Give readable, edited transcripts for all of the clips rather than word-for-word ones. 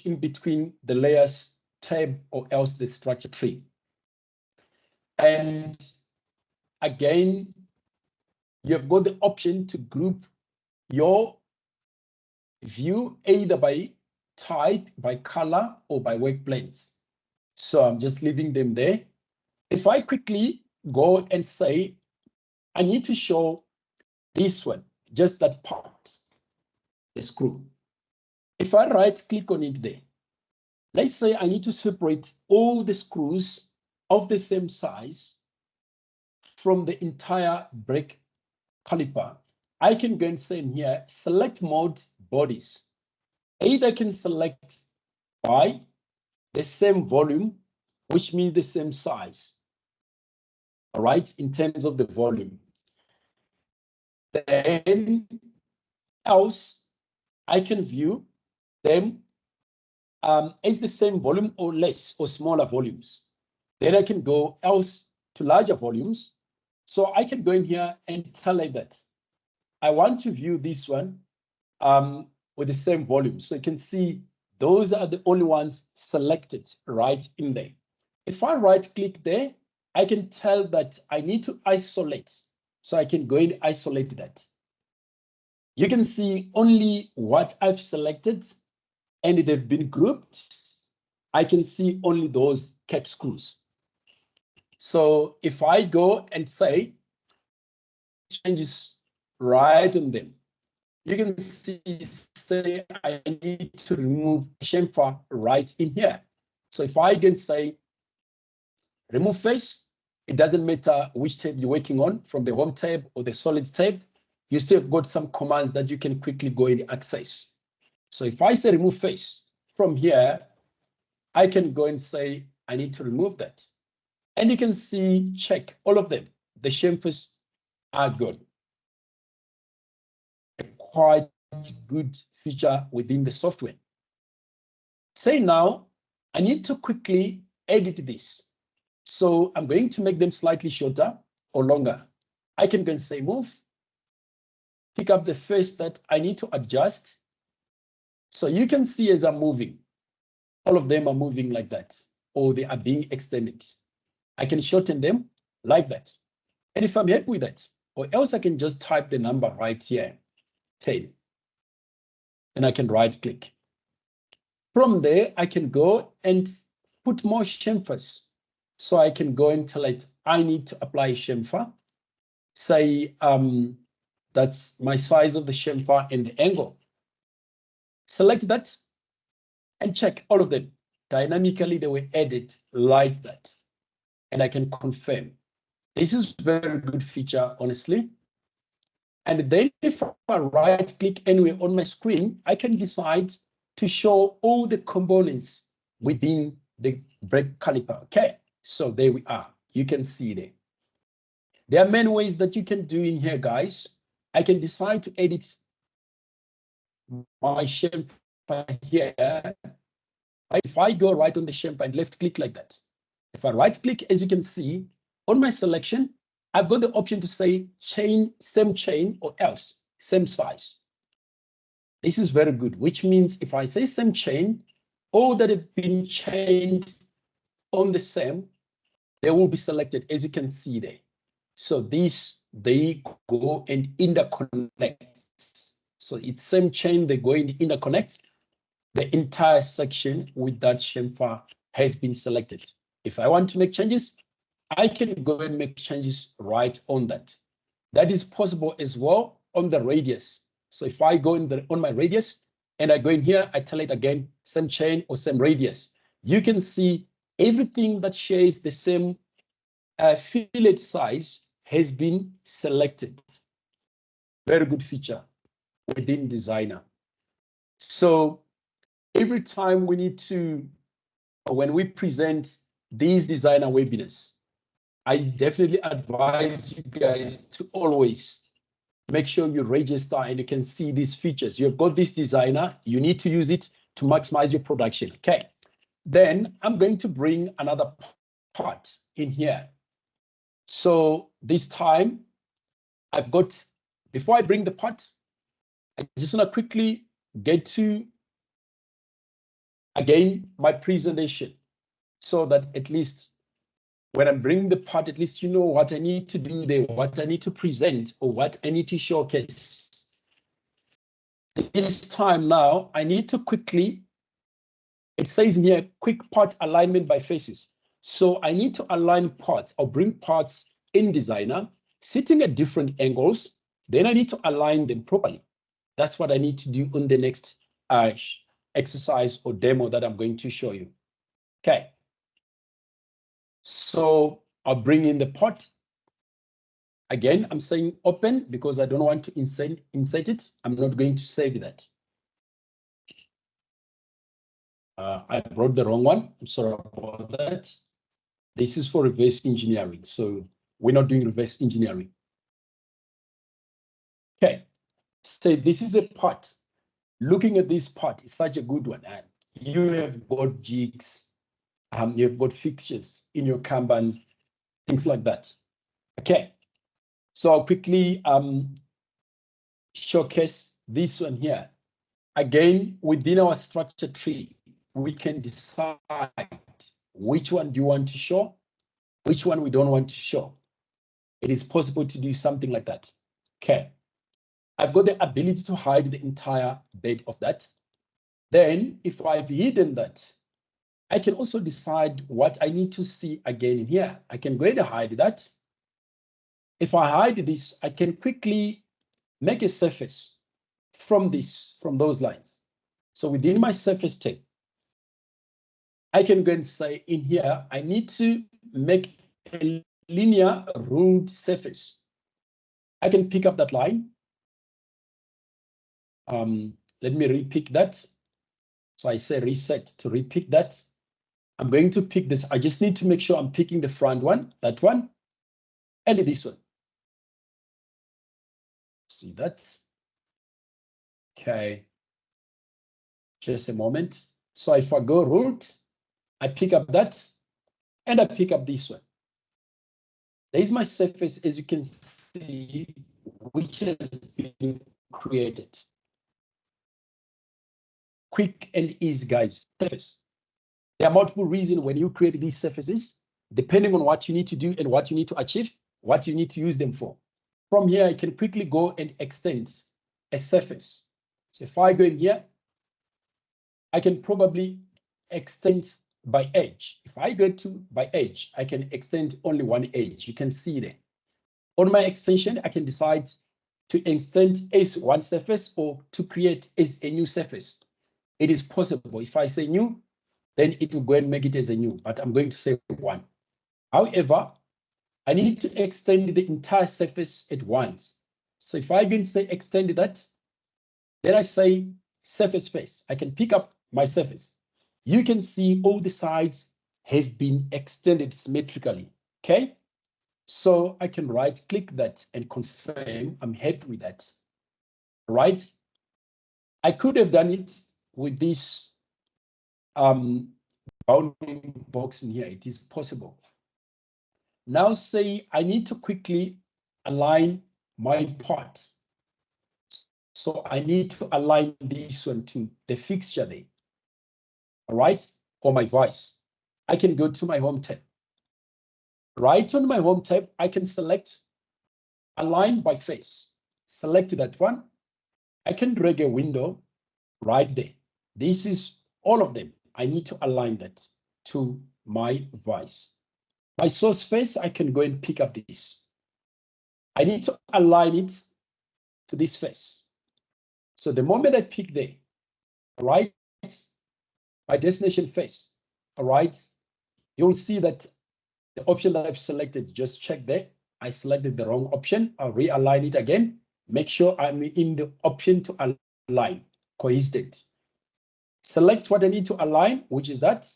switch in between the layers tab or else the structure tree. And again, you've got the option to group your view either by type, by color, or by work planes. So I'm just leaving them there. If I quickly go and say, I need to show this one, just that part, the screw. If I right click on it there, let's say I need to separate all the screws of the same size from the entire brake caliper. I can go and say in here, select mode bodies. Either I can select by the same volume, which means the same size, all right, in terms of the volume. Then else, I can view them as the same volume or less or smaller volumes. Then I can go else to larger volumes. So I can go in here and tell it that I want to view this one with the same volume. So you can see those are the only ones selected right in there. If I right click there, I can tell that I need to isolate. So I can go and isolate that. You can see only what I've selected and they've been grouped. I can see only those cap screws. So if I go and say changes right on them, you can see, say I need to remove chamfer right in here. So if I can say remove face, it doesn't matter which tab you're working on, from the home tab or the solids tab, you still have got some commands that you can quickly go and access. So if I say remove face from here, I can go and say I need to remove that. And you can see, check all of them. The chamfers are good. A quite good feature within the software. Say now, I need to quickly edit this. So I'm going to make them slightly shorter or longer. I can go and say move, pick up the face that I need to adjust. So you can see as I'm moving, all of them are moving like that, or they are being extended. I can shorten them like that. And if I'm happy with that, or else I can just type the number right here, 10. And I can right click. From there, I can go and put more chamfers. So I can go and tell it, I need to apply a chamfer. Say that's my size of the chamfer and the angle. Select that and check all of them. Dynamically, they were added like that. And I can confirm. This is a very good feature, honestly. And then if I right click anywhere on my screen, I can decide to show all the components within the brake caliper. Okay, so there we are. You can see there. There are many ways that you can do in here, guys. I can decide to edit my chamfer here. If I go right on the chamfer and left click like that, if I right click, as you can see, on my selection, I've got the option to say chain, same chain, or else same size. This is very good, which means if I say same chain, all that have been chained on the same, they will be selected, as you can see there. So these, they go and interconnect. So it's same chain, they go and interconnect. The entire section with that chamfer has been selected. If I want to make changes, I can go and make changes right on that. That is possible as well on the radius. So if I go on my radius and I go in here, I tell it again, same chain or same radius. You can see everything that shares the same fillet size has been selected. Very good feature within Designer. So every time we need to, when we present these Designer webinars, I definitely advise you guys to always make sure you register and you can see these features. You've got this Designer, you need to use it to maximize your production. Okay, then I'm going to bring another part in here. So this time I've got, before I bring the part, I just want to quickly get to again, my presentation, so that at least when I'm bringing the part, at least you know what I need to do there, what I need to present, or what I need to showcase. This time now, I need to quickly, it says here, quick part alignment by faces. So I need to align parts or bring parts in Designer, sitting at different angles. Then I need to align them properly. That's what I need to do on the next exercise or demo that I'm going to show you. Okay. So I'll bring in the part. Again, I'm saying open because I don't want to insert it. I'm not going to save that. I brought the wrong one. I'm sorry about that. This is for reverse engineering. So we're not doing reverse engineering. Okay. So this is a part. Looking at this part is such a good one. And you have got jigs, you've got fixtures in your Kanban, things like that. Okay. So I'll quickly showcase this one here. Again, within our structure tree, we can decide which one do you want to show, which one we don't want to show. It is possible to do something like that. Okay. I've got the ability to hide the entire bed of that. Then if I've hidden that, I can also decide what I need to see again in here. I can go ahead and hide that. If I hide this, I can quickly make a surface from those lines. So within my surface tab, I can go and say in here, I need to make a linear ruled surface. I can pick up that line. Let me repick that. So I say reset to repick that. I'm going to pick this. I just need to make sure I'm picking the front one, that one, and this one. See that? Okay. Just a moment. So if I go root, I pick up that, and I pick up this one. There is my surface, as you can see, which has been created. Quick and easy, guys. Surface. There are multiple reasons when you create these surfaces, depending on what you need to do and what you need to achieve, what you need to use them for. From here, I can quickly go and extend a surface. So if I go in here, I can probably extend by edge. If I go to by edge, I can extend only one edge. You can see there. On my extension, I can decide to extend as one surface or to create as a new surface. It is possible. If I say new, then it will go and make it as a new, but I'm going to say one. However, I need to extend the entire surface at once. So if I go and say extend that, then I say surface face. I can pick up my surface. You can see all the sides have been extended symmetrically, okay? So I can right click that and confirm I'm happy with that, right? I could have done it with this bounding box in here. It is possible. Now say I need to quickly align my part. So I need to align this one to the fixture there. All right, or my voice. I can go to my home tab. Right on my home tab, I can select align by face. Select that one. I can drag a window right there. This is all of them. I need to align that to my voice. My source face, I can go and pick up this. I need to align it to this face. So the moment I pick there, all right, my destination face, all right, you'll see that the option that I've selected, just check there. I selected the wrong option. I'll realign it again. Make sure I'm in the option to align, coincident. Select what I need to align, which is that.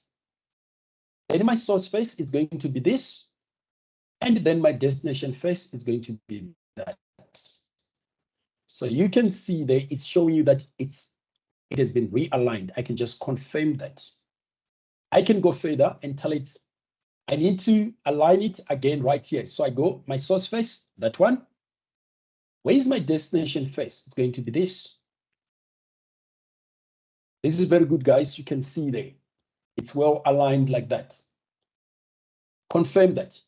Then my source face is going to be this. And then my destination face is going to be that. So you can see there, it's showing you that it has been realigned. I can just confirm that. I can go further and tell it, I need to align it again right here. So I go, my source face, that one. Where is my destination face? It's going to be this. This is very good, guys. You can see there. It's well aligned like that. Confirm that.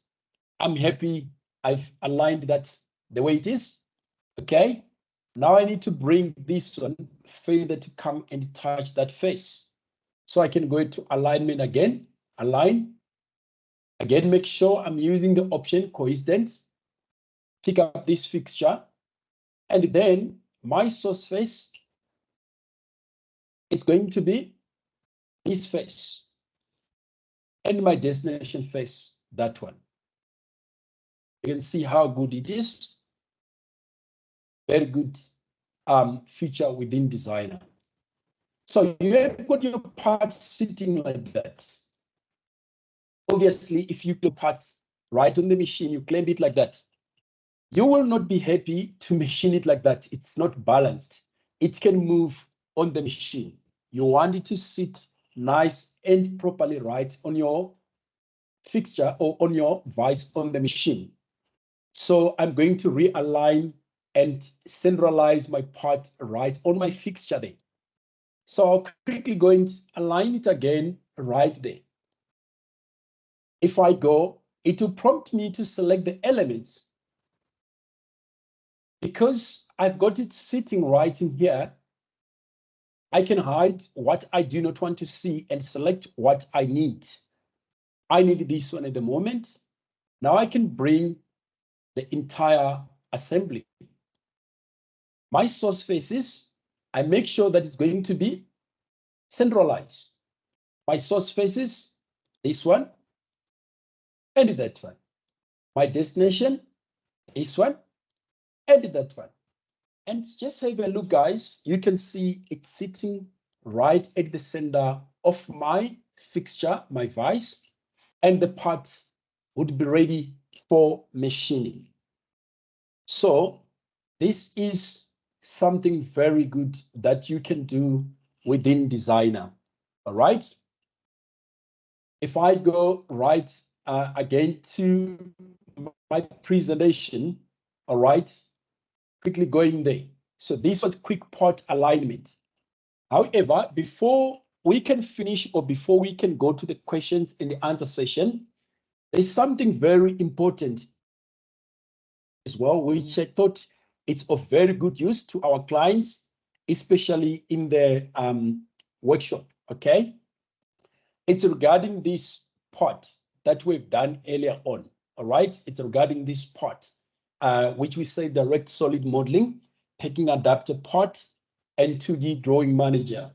I'm happy I've aligned that the way it is. Okay. Now I need to bring this one further to come and touch that face. So I can go to alignment again, align. Again, make sure I'm using the option coincidence. Pick up this fixture. And then my source face, it's going to be this face. And my destination face, that one. You can see how good it is. Very good feature within Designer. So you have got your part sitting like that. Obviously, if you put parts right on the machine, you claim it like that. You will not be happy to machine it like that. It's not balanced. It can move on the machine. You want it to sit nice and properly right on your fixture or on your vise on the machine. So I'm going to realign and centralize my part right on my fixture there. So I'll quickly go and align it again right there. If I go, it will prompt me to select the elements. Because I've got it sitting right in here, I can hide what I do not want to see and select what I need. I need this one at the moment. Now I can bring the entire assembly. My source faces, I make sure that it's going to be centralized. My source faces, this one, and that one. My destination, this one, and that one. And just have a look, guys. You can see it's sitting right at the center of my fixture, my vise, and the parts would be ready for machining. So this is something very good that you can do within Designer. All right. If I go right again to my presentation, all right, quickly going there. So this was quick part alignment. However, before we can finish or before we can go to the questions in the answer session, there's something very important as well, which I thought it's of very good use to our clients, especially in the workshop, okay? It's regarding this part that we've done earlier on, all right? It's regarding this part, which we say direct solid modeling, packing adapter part, and 2D drawing manager.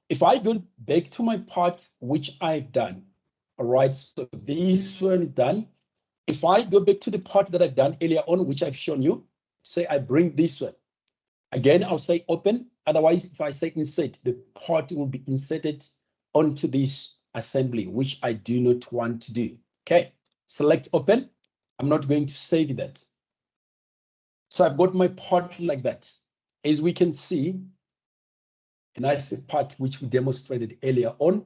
If I go back to my part, which I've done, all right, so this one is done. If I go back to the part that I've done earlier on, which I've shown you, say I bring this one. Again, I'll say open. Otherwise, if I say insert, the part will be inserted onto this assembly, which I do not want to do. Okay, select open. I'm not going to save that. So I've got my part like that. As we can see, a nice part which we demonstrated earlier on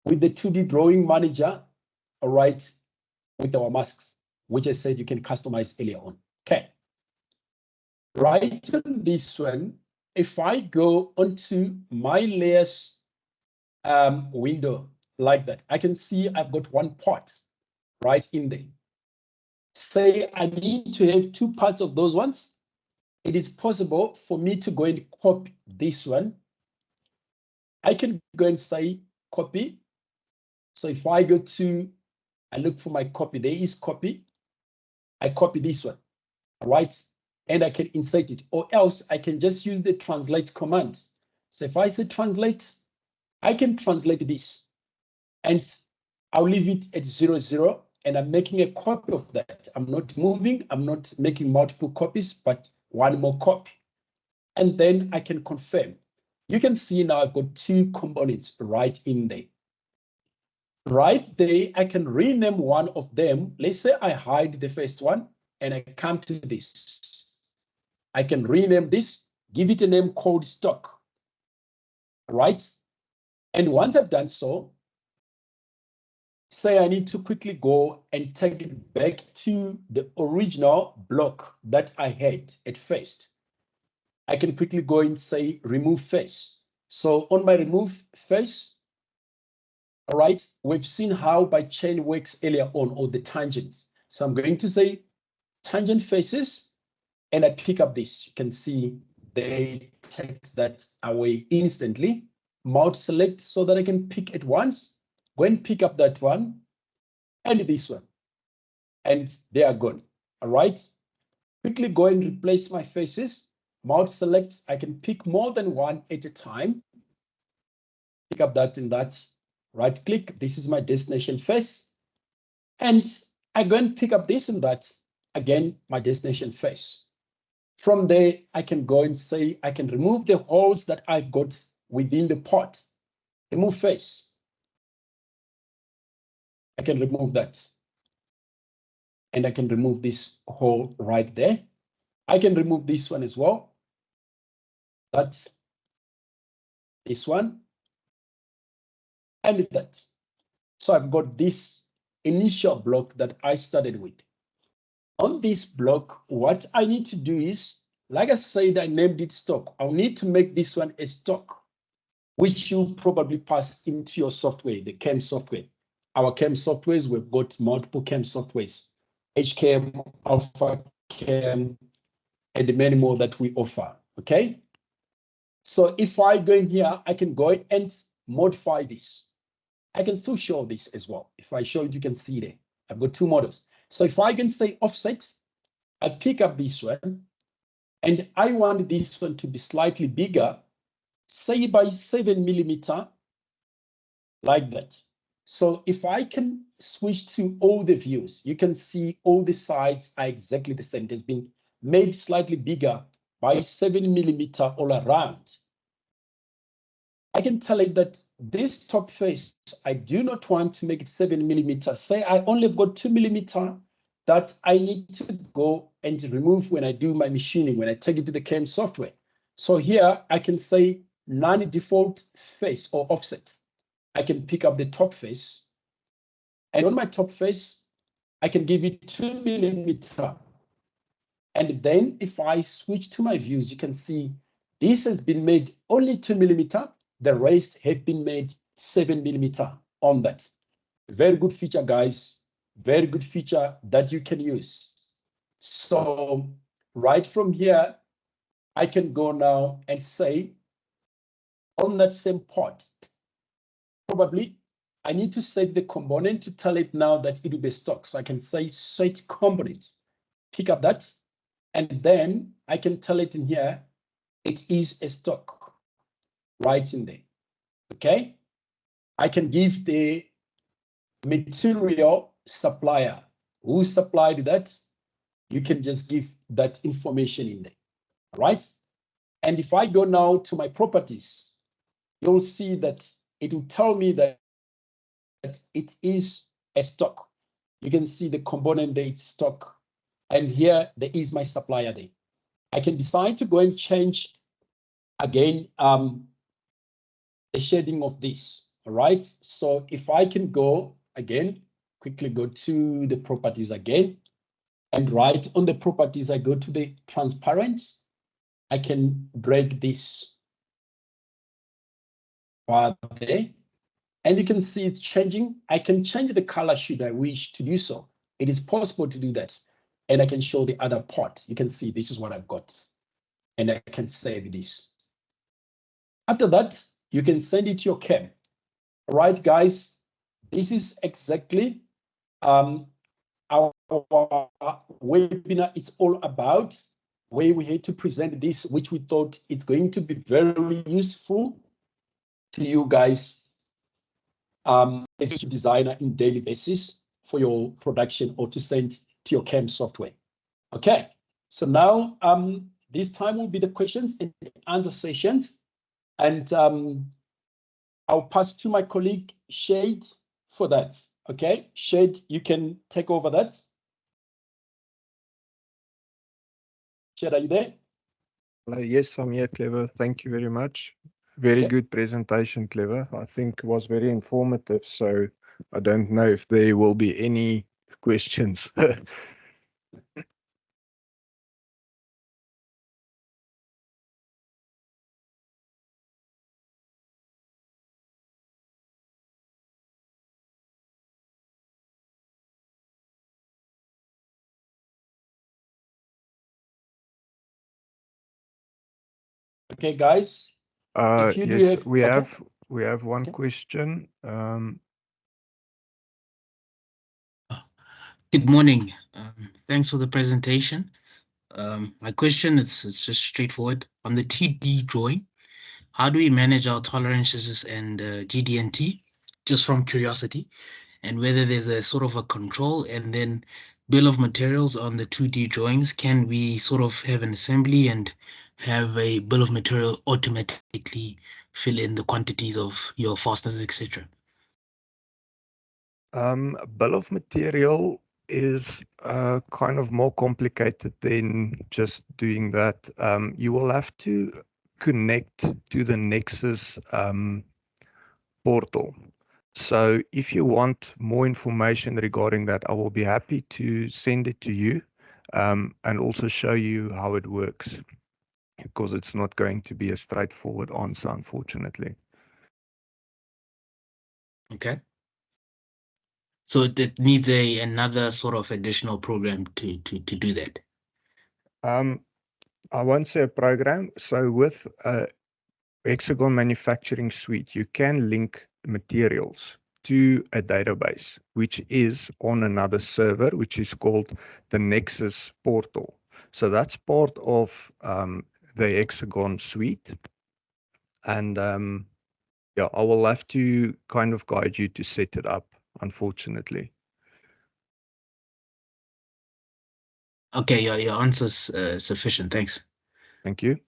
with the 2D drawing manager, all right, with our masks, which I said you can customize earlier on. Okay. Right on this one, if I go onto my layers window like that, I can see I've got one part right in there. Say I need to have two parts of those ones. It is possible for me to go and copy this one. I can go and say copy. So if I go to, I look for my copy, there is copy. I copy this one, all right? And I can insert it, or else I can just use the translate command. So if I say translate, I can translate this and I'll leave it at 0, and I'm making a copy of that. I'm not moving, I'm not making multiple copies, but one more copy. And then I can confirm. You can see now I've got two components right in there. Right there, I can rename one of them. Let's say I hide the first one and I come to this. I can rename this, give it a name called stock, right? And once I've done so, say I need to quickly go and take it back to the original block that I had at first. I can quickly go and say remove face. So on my remove face, all right, we've seen how by chain works earlier on, or the tangents. So I'm going to say tangent faces, and I pick up this. You can see they take that away instantly. Mount select so that I can pick at once. Go and pick up that one and this one, and they are gone. All right. Quickly go and replace my faces. Mount select. I can pick more than one at a time. Pick up that and that. Right click. This is my destination face. And I go and pick up this and that. Again, my destination face. From there, I can go and say, I can remove the holes that I've got within the pot. Remove face. I can remove that. And I can remove this hole right there. I can remove this one as well. That's this one. And that. So I've got this initial block that I started with. On this block, what I need to do is, like I said, I named it stock. I'll need to make this one a stock, which you probably pass into your software, the CAM software. Our CAM softwares, we've got multiple CAM softwares, HCAM, Alpha CAM, and many more that we offer, okay? So if I go in here, I can go and modify this. I can still show this as well. If I show it, you can see there. I've got two models. So if I can say offsets, I pick up this one, and I want this one to be slightly bigger, say by 7mm, like that. So if I can switch to all the views, you can see all the sides are exactly the same. It has been made slightly bigger by 7mm all around. I can tell it that this top face, I do not want to make it 7mm. Say I only have got 2mm that I need to go and remove when I do my machining, when I take it to the CAM software. So here I can say non-default face or offset. I can pick up the top face, and on my top face, I can give it 2mm. And then if I switch to my views, you can see this has been made only 2mm. The rest have been made 7mm on that. Very good feature, guys. Very good feature that you can use. So right from here, I can go now and say on that same part, probably I need to set the component to tell it now that it will be stock. So I can say set components, pick up that, and then I can tell it in here, it is a stock right in there. Okay. I can give the material supplier who supplied that. You can just give that information in there. All right. And if I go now to my properties, you'll see that it will tell me that it is a stock. You can see the component date stock. And here there is my supplier there. I can decide to go and change again the shading of this. All right. So if I can go again, quickly go to the properties again, and right on the properties, I go to the transparent. I can break this bar there, and you can see it's changing. I can change the color should I wish to do so. It is possible to do that. And I can show the other part. You can see this is what I've got. And I can save this. After that, you can send it to your CAM. All right, guys, this is exactly our webinar is all about, where we had to present this, which we thought it's going to be very useful to you guys as a designer in daily basis for your production or to send to your CAM software. Okay, so now this time will be the questions and answer sessions, and I'll pass to my colleague Shade for that. Okay, Shade, you can take over that. Shade, are you there? Yes, I'm here, Clever. Thank you very much. Very good presentation, Clever. I think it was very informative. So I don't know if there will be any questions. Okay, guys. If you do Yes, have, we okay. have one Okay. question. Good morning. Thanks for the presentation. My question is it's just straightforward. On the 2D drawing, how do we manage our tolerances and GD&T? Just from curiosity, and whether there's a sort of a control and then bill of materials on the 2D drawings. Can we sort of have an assembly and have a bill of material automatically fill in the quantities of your fasteners, etc.? Bill of material is kind of more complicated than just doing that. You will have to connect to the Nexus portal. So if you want more information regarding that, I will be happy to send it to you and also show you how it works, because it's not going to be a straightforward answer, unfortunately. Okay. So it needs another sort of additional program to do that. I won't say a program. So with Hexagon Manufacturing Suite, you can link materials to a database, which is on another server, which is called the Nexus portal. So that's part of the Hexagon Suite. And yeah, I will have to kind of guide you to set it up, unfortunately. Okay, your answer's sufficient. Thanks. Thank you.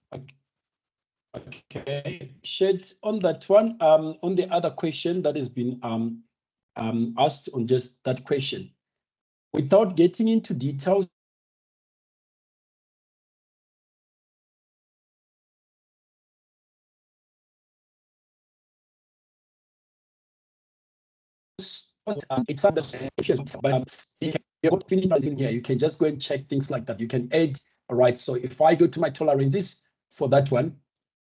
Okay, Sheds, on that one, on the other question that has been asked on just that question, without getting into details, it's not the but in here, you can just go and check things like that. You can add, all right. So if I go to my tolerances for that one,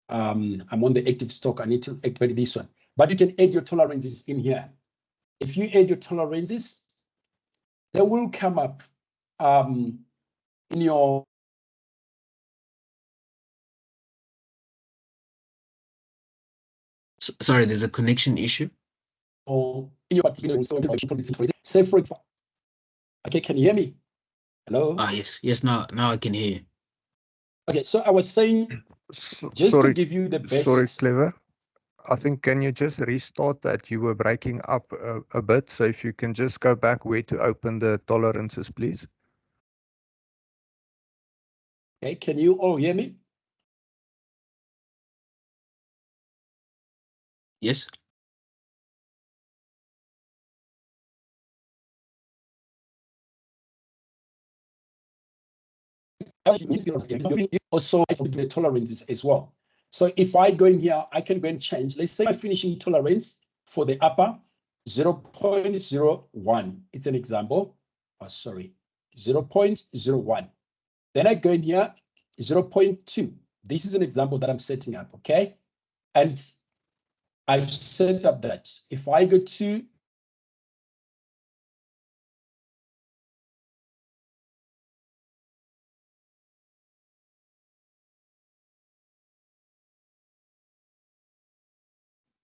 I'm on the active stock. I need to activate this one, but you can add your tolerances in here. If you add your tolerances, they will come up in your Sorry, there's a connection issue. or in your particular say for example. Okay, can you hear me? Hello. Yes. Now I can hear you. Okay, so I was saying, just Sorry, to give you the basics. sorry, Clever. I think, can you just restart that? You were breaking up a bit. So if you can just go back where to open the tolerances, please. Okay, can you all hear me? Yes. Also, the tolerances as well. So if I go in here, I can go and change. Let's say my finishing tolerance for the upper 0.01. It's an example. Oh, sorry, 0.01. Then I go in here, 0.2. This is an example that I'm setting up, okay? And I've set up that if I go to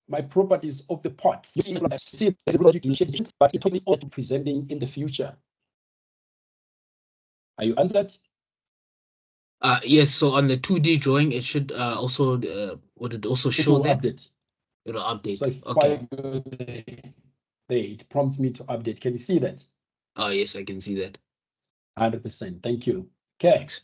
my properties of the part, you see, but it will be presenting in the future. Are you answered? Yes. So on the 2D drawing, it should also would it also show that update? It'll update. So if Okay. I go there, it prompts me to update. Can you see that? Oh yes, I can see that. 100%. Thank you. Okay. Thanks.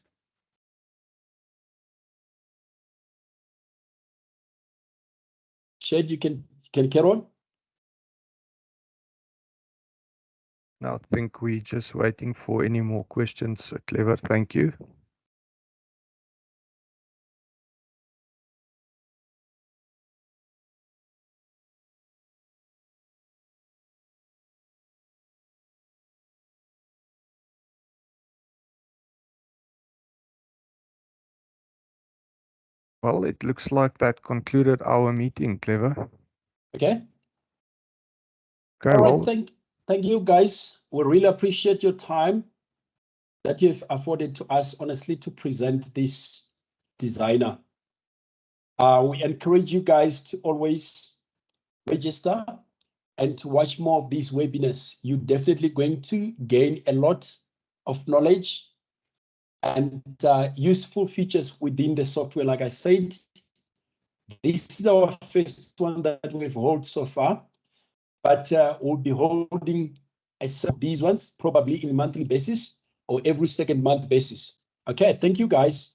Shed, you can carry on. Now, I think we're just waiting for any more questions. Clever, thank you. Well, it looks like that concluded our meeting, Clever. Okay. Okay, All right. well, Thank you, guys. We really appreciate your time that you've afforded to us, honestly, to present this designer. We encourage you guys to always register and to watch more of these webinars. You're definitely going to gain a lot of knowledge and useful features within the software. Like I said, this is our first one that we've held so far, but we'll be holding these ones probably in monthly basis or every second month basis. Okay, thank you guys.